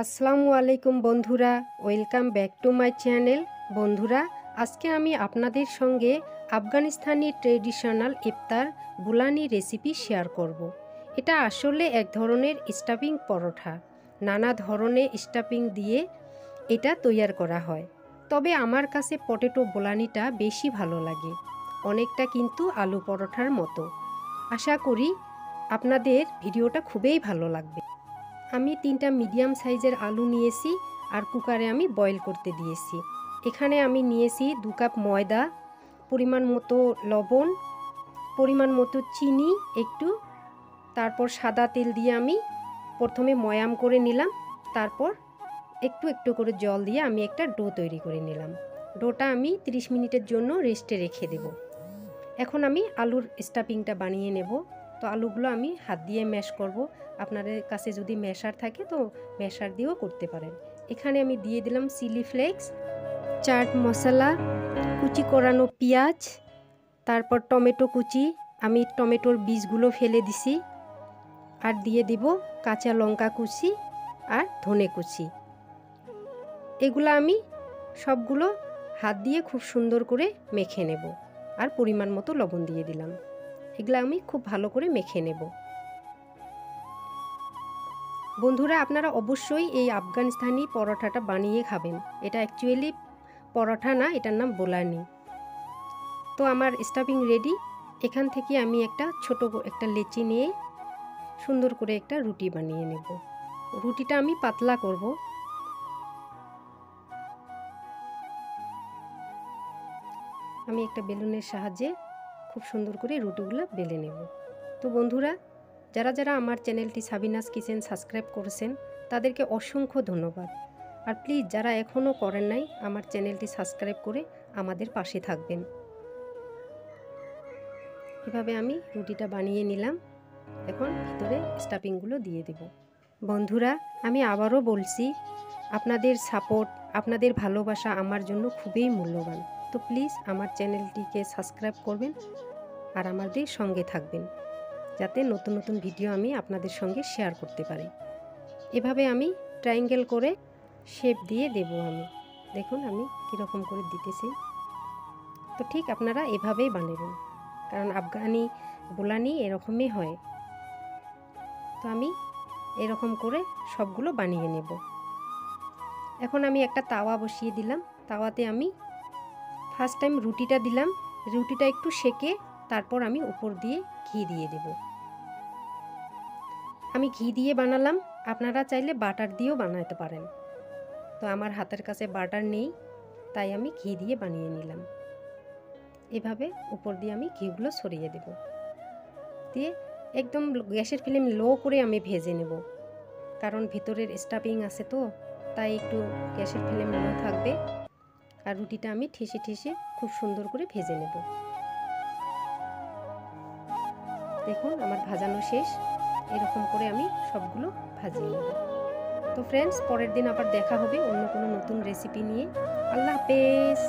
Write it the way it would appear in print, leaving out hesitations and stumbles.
আসসালামু আলাইকুম বন্ধুরা, welcome back to my channel. বন্ধুরা, আজকে আমি আপনাদের সঙ্গে আফগানিস্তানি ট্রেডিশনাল ইফতার বুলানি রেসিপি শেয়ার করব। এটা আসলে এক ধরনের স্টাফিং পরোটা। নানা ধরনের স্টাফিং দিয়ে এটা তৈয়ার করা হয়, তবে আমার কাছে পটেটো বুলানিটা বেশি ভালো লাগে, অনেকটা কিন্তু আলু পরোটার মতো। আশা করি আপনাদের ভিডিওটা খুবই ভালো লাগবে। আমি 3টা মিডিয়াম সাইজের আলু নিয়েছি আর কুকারে আমি বয়েল করতে দিয়েছি। এখানে আমি নিয়েছি 2 কাপ ময়দা, পরিমাণ মতো লবণ, পরিমাণ মতো চিনি একটু, তারপর সাদা তেল দিয়ে আমি প্রথমে ময়াম করে নিলাম, তারপর একটু একটু করে জল দিয়ে আমি একটা ডো তৈরি করে নিলাম। ডোটা আমি 30 মিনিটের জন্য রেস্টে রেখে দেব। এখন আমি আলুর স্টাফিংটা বানিয়ে নেব। তো আলুগুলো আমি হাত দিয়ে ম্যাশ করব। আপনাদের কাছে যদি ম্যাশার থাকে তো ম্যাশার দিয়েও করতে পারেন। এখানে আমি দিয়ে দিলাম চিলি ফ্লেক্স, চাট মশলা, কুচি করানো পেঁয়াজ, তারপর টমেটো কুচি, আমি টমেটোর বীজগুলো ফেলে দিছি, আর দিয়ে দিব কাঁচা লঙ্কা কুচি আর ধনে কুচি। এগুলো আমি সবগুলো হাত দিয়ে খুব সুন্দর করে মেখে নেব, আর পরিমাণ মতো লবণ দিয়ে দিলাম। এগুলো আমি খুব ভালো করে মেখে নেব। বন্ধুরা, আপনারা অবশ্যই এই আফগানিস্তানি পরোটাটা বানিয়ে খাবেন। এটা অ্যাকচুয়ালি পরোটা না, এটার নাম বোলানি। তো আমার স্টাফিং রেডি। এখান থেকে আমি ছোট একটা লেচি নিয়ে সুন্দর করে একটা রুটি বানিয়ে নেব। রুটিটা আমি পাতলা করব। আমি একটা বেলুনের সাহায্যে খুব সুন্দর করে রুটিগুলো বেলে নেব। তো বন্ধুরা, যারা যারা আমার চ্যানেলটি সাবিনাস কিচেন সাবস্ক্রাইব করেছেন তাদেরকে অসংখ্য ধন্যবাদ। আর প্লিজ যারা এখনও করেন নাই, আমার চ্যানেলটি সাবস্ক্রাইব করে আমাদের পাশে থাকবেন। এভাবে আমি রুটিটা বানিয়ে নিলাম। এখন ভিতরে স্টাফিংগুলো দিয়ে দেব। বন্ধুরা, আমি আবারও বলছি, আপনাদের সাপোর্ট, আপনাদের ভালোবাসা আমার জন্য খুবই মূল্যবান। তো প্লিজ আমার চ্যানেলটিকে সাবস্ক্রাইব করবেন আর আমাদের সঙ্গে থাকবেন, যাতে নতুন নতুন ভিডিও আমি আপনাদের সঙ্গে শেয়ার করতে পারি। এভাবে আমি ট্রায়াঙ্গেল করে শেপ দিয়ে দেব। আমি দেখুন আমি কীরকম করে দিতেছি। তো ঠিক আপনারা এভাবেই বানাবেন, কারণ আফগানি বোলানি এরকমই হয়। তো আমি এরকম করে সবগুলো বানিয়ে নেব। এখন আমি একটা তাওয়া বসিয়ে দিলাম। তাওয়াতে আমি ফার্স্ট টাইম রুটিটা দিলাম। রুটিটা একটু সেকে তারপর আমি উপর দিয়ে ঘি দিয়ে দেব। আমি ঘি দিয়ে বানালাম, আপনারা চাইলে বাটার দিয়েও বানাতে পারেন। তো আমার হাতের কাছে বাটার নেই, তাই আমি ঘি দিয়ে বানিয়ে নিলাম। এভাবে উপর দিয়ে আমি ঘিগুলো ছড়িয়ে দেব, দিয়ে একদম গ্যাসের ফ্লেম লো করে আমি ভেজে নেব, কারণ ভিতরের স্টাফিং আছে তো, তাই একটু গ্যাসের ফ্লেম লো থাকবে। আর রুটিটা আমি ঠেসে ঠেসে খুব সুন্দর করে ভেজে নেব। দেখুন আমার ভাজানো শেষ। এরকম করে আমি সবগুলো ভাজিয়ে নেব। তো ফ্রেন্ডস, পরের দিন আবার দেখা হবে অন্য কোনো নতুন রেসিপি নিয়ে। আল্লাহ হাফেজ।